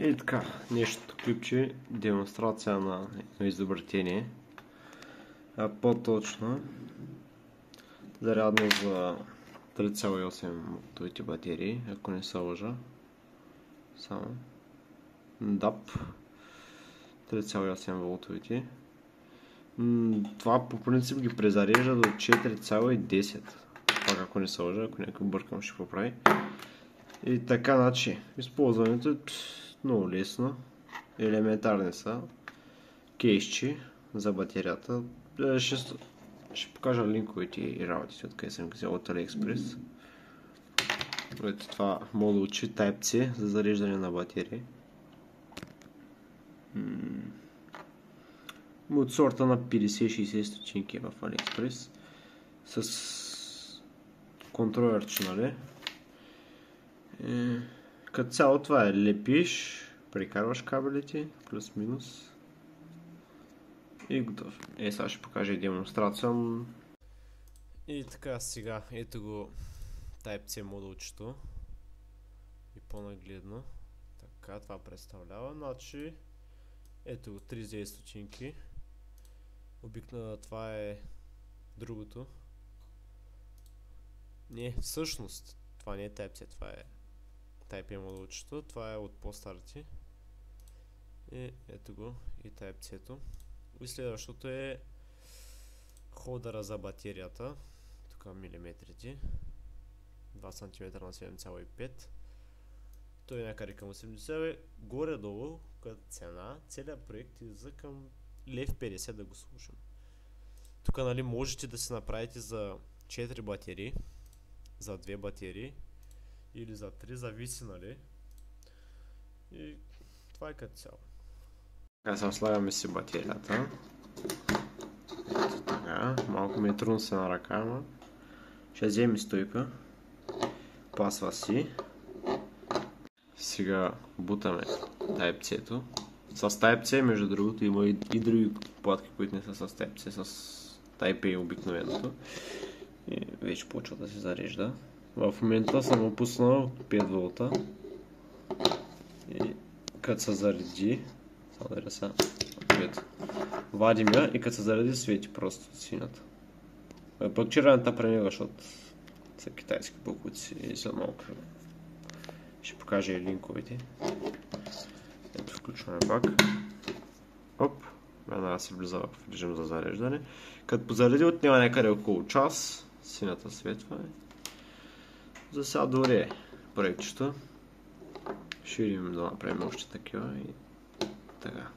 И така, днешното клипче демонстрация на едно изобретение, а по-точно зарядно за 3,8 волтовите батерии, ако не се лъжа. Само DAP 3,8 волтовите. Това по принцип ги презарежда до 4,10. Пак ако не се лъжа, ако някой бъркам ще поправи. И така, значи, използването е много лесно. Елементарни са кейсчи за батерията. Ще покажа линковете и работите, откъде съм ги взел от AliExpress. Ето това модулче Type-C за зареждане на батерии. От сорта на 50-60 стотинки в AliExpress. С контролерче, нали? Като цяло това е лепиш, прикарваш кабелите, плюс-минус и готов. Сега ще покажа и демонстрация. И така, сега ето го Type-C модулчето и по-нагледно. Така, това представлява. Значи, ето го 30 стотинки. Обикновено това е другото. Не, всъщност, това не е Type-C, това е Type-A модулчето. Това е от по-старите. И ето го и Type-C-то. И следващото е холдъра за батерията. Тук милиметрите. 2 см на 7,5. Той е някъде към 80. Горе-долу, като цена, целият проект е за към 1,50 лв. да го слушам. Тук, нали, можете да си направите за 4 батерии, за 2 батерии или за 3, зависи, нали. И това е като цяло. Сега слагаме си батерията. Ето така. Малко ми е трудно се на ръка, но ще вземе стойка. Пасва си. Сега бутаме Type-C-то. С Type-C, между другото, има и други платки, които не са с Type-C, с Type-A обикновеното. И вече почва да се зарежда. В момента съм опуснал 5 волта. И като се зареди, вадим я и като се зареди свети просто синята. Пък червената премига, защото са китайски буклуци и са малко. Ще покажа и линковете. Ето, включваме пак. Оп, веднага се влиза в режим за зареждане. Като позареди отнема някъде около час, синята светва. За сега добре проектчето. Ще видим да направим още такива и така.